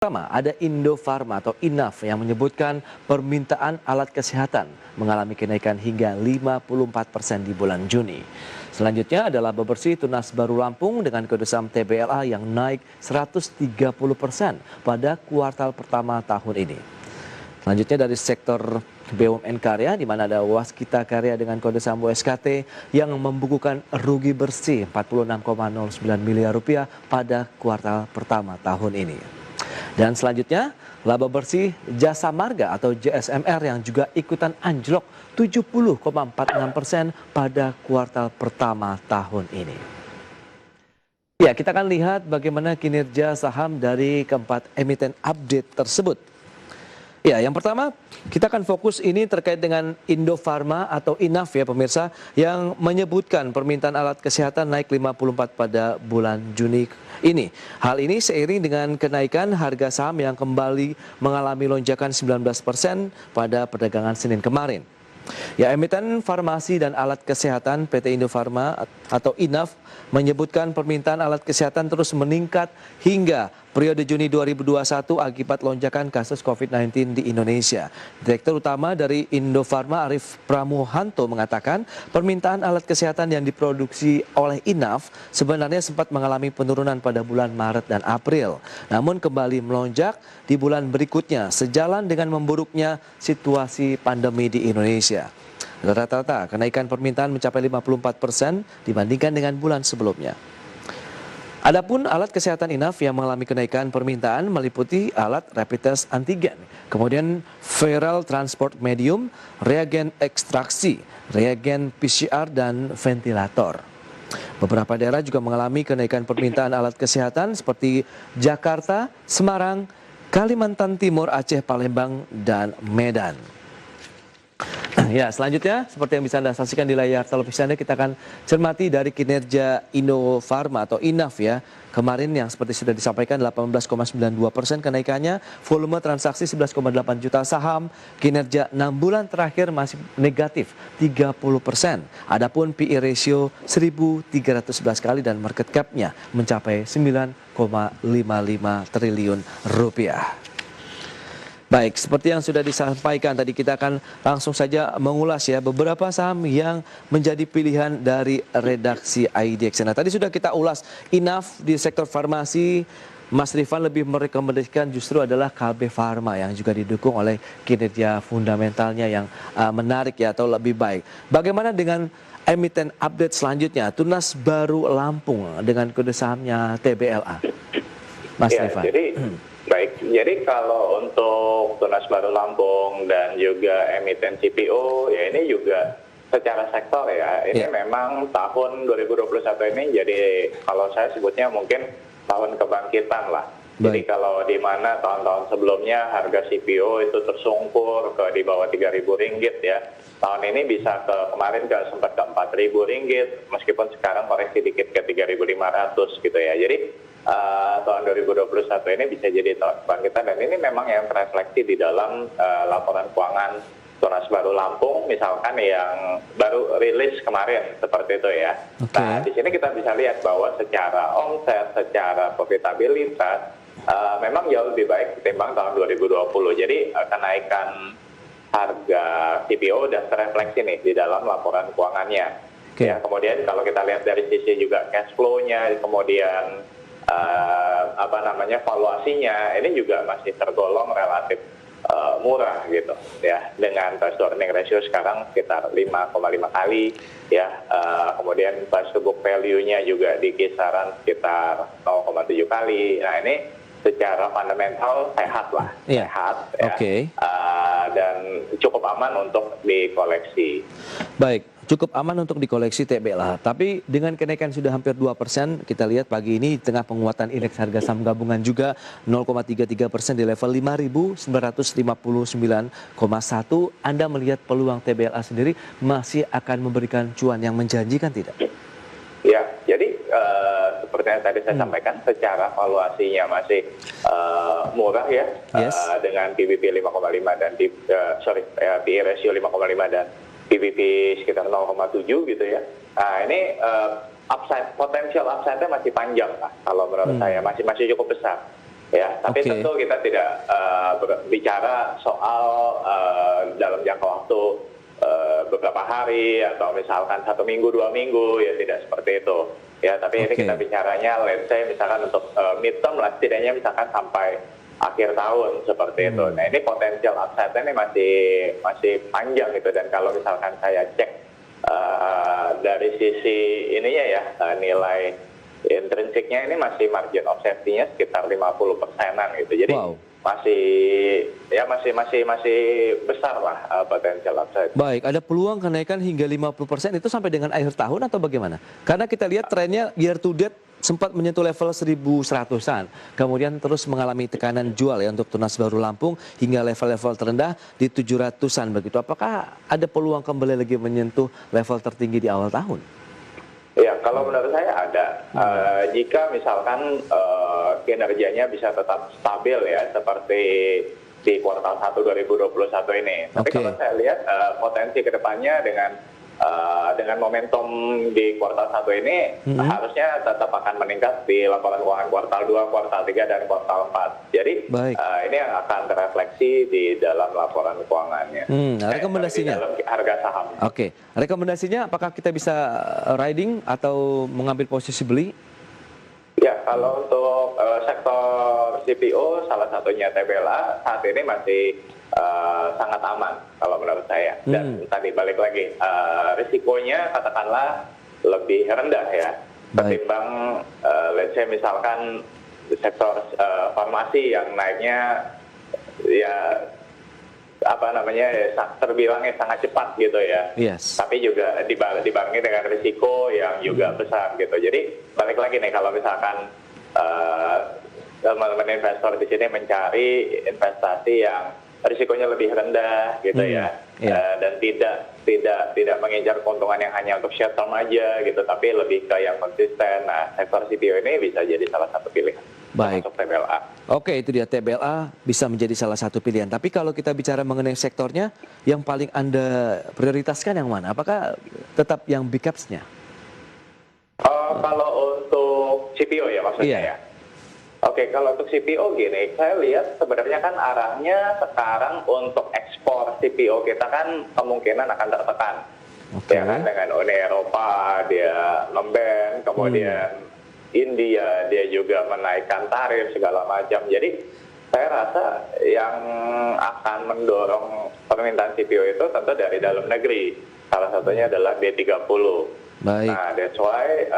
Pertama, ada Indofarma atau INAF yang menyebutkan permintaan alat kesehatan mengalami kenaikan hingga 54% di bulan Juni. Selanjutnya adalah Bebersih Tunas Baru Lampung dengan kode saham TBLA yang naik 130% pada kuartal pertama tahun ini. Selanjutnya dari sektor BUMN Karya, di mana ada Waskita Karya dengan kode saham WSKT yang membukukan rugi bersih 46,09 miliar rupiah pada kuartal pertama tahun ini. Dan selanjutnya, laba bersih Jasa Marga atau JSMR yang juga ikutan anjlok 70,46% pada kuartal pertama tahun ini. Ya, kita akan lihat bagaimana kinerja saham dari keempat emiten update tersebut. Ya, yang pertama kita akan fokus ini terkait dengan Indofarma atau INAF ya pemirsa, yang menyebutkan permintaan alat kesehatan naik 54 pada bulan Juni ini. Hal ini seiring dengan kenaikan harga saham yang kembali mengalami lonjakan 19% pada perdagangan Senin kemarin. Ya, emiten farmasi dan alat kesehatan PT Indofarma atau INAF menyebutkan permintaan alat kesehatan terus meningkat hingga periode Juni 2021 akibat lonjakan kasus COVID-19 di Indonesia. Direktur Utama dari Indofarma Arif Pramuhanto mengatakan permintaan alat kesehatan yang diproduksi oleh INAF sebenarnya sempat mengalami penurunan pada bulan Maret dan April. Namun kembali melonjak di bulan berikutnya sejalan dengan memburuknya situasi pandemi di Indonesia. Rata-rata kenaikan permintaan mencapai 54% dibandingkan dengan bulan sebelumnya. Adapun alat kesehatan INAF yang mengalami kenaikan permintaan meliputi alat rapid test antigen, kemudian viral transport medium, reagen ekstraksi, reagen PCR, dan ventilator. Beberapa daerah juga mengalami kenaikan permintaan alat kesehatan seperti Jakarta, Semarang, Kalimantan Timur, Aceh, Palembang, dan Medan. Ya, selanjutnya seperti yang bisa Anda saksikan di layar televisi Anda, kita akan cermati dari kinerja Indofarma atau INAF ya. Kemarin yang seperti sudah disampaikan 18,92% kenaikannya, volume transaksi 11,8 juta saham, kinerja 6 bulan terakhir masih negatif 30%. Adapun PE ratio 1.311 kali dan market cap-nya mencapai 9,55 triliun rupiah. Baik, seperti yang sudah disampaikan tadi, kita akan langsung saja mengulas ya beberapa saham yang menjadi pilihan dari redaksi IDX. Nah, tadi sudah kita ulas INAF di sektor farmasi. Mas Rifan lebih merekomendasikan justru adalah KB Pharma yang juga didukung oleh kinerja fundamentalnya yang menarik ya atau lebih baik. Bagaimana dengan emiten update selanjutnya, Tunas Baru Lampung dengan kode sahamnya TBLA? Mas Rifan. Baik, jadi kalau untuk Tunas Baru Lampung dan juga emiten CPO, ya ini juga secara sektor ya, ini memang tahun 2021 ini jadi kalau saya sebutnya mungkin tahun kebangkitan lah. Jadi kalau di mana tahun-tahun sebelumnya harga CPO itu tersungkur ke di bawah Rp3.000 ya, tahun ini bisa kemarin sempat ke Rp4.000, meskipun sekarang koreksi dikit ke Rp3.500 gitu ya. Jadi tahun 2021 ini bisa jadi tahun kebangkitan, dan ini memang yang terefleksi di dalam laporan keuangan Tunas Baru Lampung misalkan yang baru rilis kemarin seperti itu ya. Nah, di sini kita bisa lihat bahwa secara omset, secara profitabilitas memang jauh lebih baik ketimbang tahun 2020. Jadi kenaikan harga CPO sudah terefleksi nih di dalam laporan keuangannya. Ya, kemudian kalau kita lihat dari sisi juga cash flow-nya, kemudian valuasinya ini juga masih tergolong relatif murah gitu ya, dengan price to earning ratio sekarang sekitar 5,5 kali ya, kemudian price to book value-nya juga di kisaran sekitar 0,7 kali. Nah, ini secara fundamental sehat lah, sehat ya, dan cukup aman untuk dikoleksi. Baik, cukup aman untuk dikoleksi TBLA. Tapi dengan kenaikan sudah hampir 2%, kita lihat pagi ini di tengah penguatan indeks harga saham gabungan juga 0,33% di level 5.959,1. Anda melihat peluang TBLA sendiri masih akan memberikan cuan yang menjanjikan tidak? Ya, jadi seperti yang tadi saya sampaikan, secara valuasinya masih murah ya, dengan PBB 5,5 dan PE ratio 5,5 dan PBB sekitar 0,7 gitu ya. Nah, ini potensial upside-nya masih panjang lah, kalau menurut saya masih cukup besar. Ya, tapi Oke. tentu kita tidak bicara soal dalam jangka waktu beberapa hari atau misalkan 1 minggu, 2 minggu, ya tidak seperti itu. Ya, tapi ini Oke. kita bicaranya, let's say misalkan untuk midterm lah, setidaknya misalkan sampai akhir tahun seperti itu. Nah, ini potensial upside-nya ini masih panjang gitu, dan kalau misalkan saya cek dari sisi ininya ya, nilai intrinsiknya ini masih margin of safety-nya sekitar 50%-an gitu. Jadi Wow. masih besar lah potensial upside. Baik, ada peluang kenaikan hingga 50% itu sampai dengan akhir tahun atau bagaimana? Karena kita lihat trennya year to date sempat menyentuh level 1100-an, kemudian terus mengalami tekanan jual ya untuk Tunas Baru Lampung hingga level-level terendah di 700-an begitu. Apakah ada peluang kembali lagi menyentuh level tertinggi di awal tahun? Ya, kalau menurut saya ada. Jika misalkan kinerjanya bisa tetap stabil ya, seperti di kuartal 1 2021 ini. Tapi Oke. kalau saya lihat potensi kedepannya dengan momentum di kuartal 1 ini harusnya tetap akan meningkat di laporan keuangan kuartal 2, kuartal 3, dan kuartal 4. Jadi Baik. ini yang akan terefleksi di dalam laporan keuangannya. Rekomendasinya? Di dalam harga saham. Oke, rekomendasinya apakah kita bisa riding atau mengambil posisi beli? Ya, kalau untuk sektor CPO, salah satunya TBLA saat ini masih sangat aman kalau menurut saya. Dan tadi balik lagi, risikonya katakanlah lebih rendah ya, Baik. ketimbang let's say misalkan sektor farmasi yang naiknya ya terbilangnya sangat cepat gitu ya. Yes. Tapi juga dibarengi dengan risiko yang juga besar gitu. Jadi balik lagi nih, kalau misalkan teman-teman investor di sini mencari investasi yang risikonya lebih rendah gitu ya, dan tidak mengincar keuntungan yang hanya untuk short term aja gitu, tapi lebih ke yang konsisten. Nah, sektor CPO ini bisa jadi salah satu pilihan. Baik. Untuk TBLA. Oke, itu dia, TBLA bisa menjadi salah satu pilihan. Tapi kalau kita bicara mengenai sektornya, yang paling Anda prioritaskan yang mana? Apakah tetap yang big caps-nya? Kalau untuk CPO ya maksudnya Iya. ya. Oke, kalau untuk CPO gini, saya lihat sebenarnya kan arahnya sekarang untuk ekspor CPO kita kan kemungkinan akan tertekan. Oke. Ya kan, dengan Uni Eropa dia nge-ban, kemudian India dia juga menaikkan tarif segala macam. Jadi saya rasa yang akan mendorong permintaan CPO itu tentu dari dalam negeri. Salah satunya adalah B30. Baik. Nah, that's why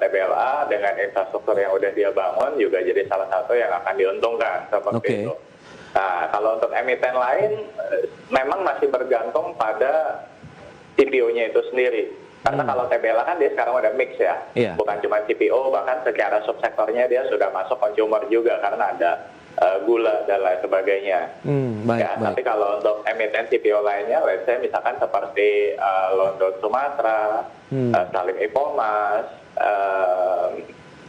TBLA dengan infrastruktur yang udah dia bangun juga jadi salah satu yang akan diuntungkan seperti Oke. itu. Nah, kalau untuk emiten lain memang masih bergantung pada CPO-nya itu sendiri. Karena kalau TBLA kan dia sekarang udah mix ya, Iya. bukan cuma CPO, bahkan secara subsektornya dia sudah masuk consumer juga karena ada gula dan lain sebagainya. Baik, Ya, baik. tapi kalau untuk emiten CPO lainnya, let's say misalkan seperti London Sumatera, Salim Ipomas,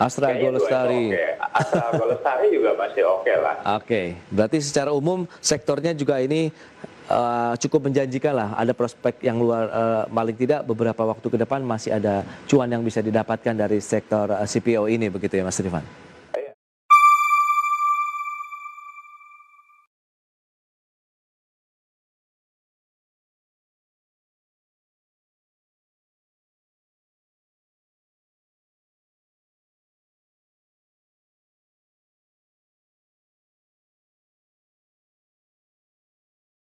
Astra kayaknya dua itu Golestari. oke. Astra Golestari juga masih oke lah. Oke, berarti secara umum sektornya juga ini cukup menjanjikan lah. Ada prospek yang luar, paling tidak beberapa waktu ke depan masih ada cuan yang bisa didapatkan dari sektor CPO ini, begitu ya Mas Rifan?